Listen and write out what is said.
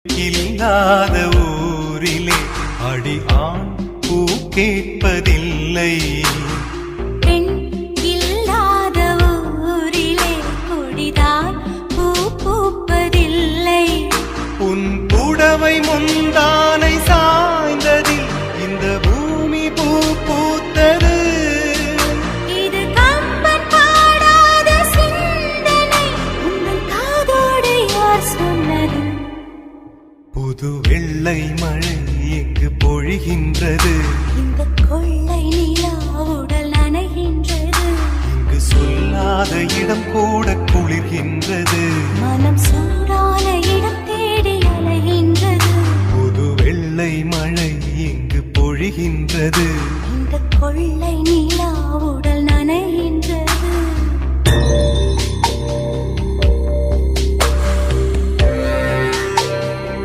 இல்லாத ஊரிலே அடி ஆண் பூ கேட்பதில்லை. பெண் இல்லாத ஊரிலே கொடிதான் பூ பூப்பதில்லை. உன் புடவை முந்தானை சாய்ந்ததில் இந்த பூமி பூ பூத்தது. இது கம்பன் பாடாத சிந்தனை, உங்கள் காதோடு யார் சொன்னது? புது வெள்ளை மழை எங்கு பொழிகின்றது. இந்த கொள்ளை நிலா உடல் நனைகின்றது. இங்கு சொல்லாத இடம் கூட குளிர்கின்றது. மனம் சூடான இடம் தேடி அலைகின்றது. புது வெள்ளை மழை எங்கு பொழிகின்றது. இந்த கொள்ளை நிலா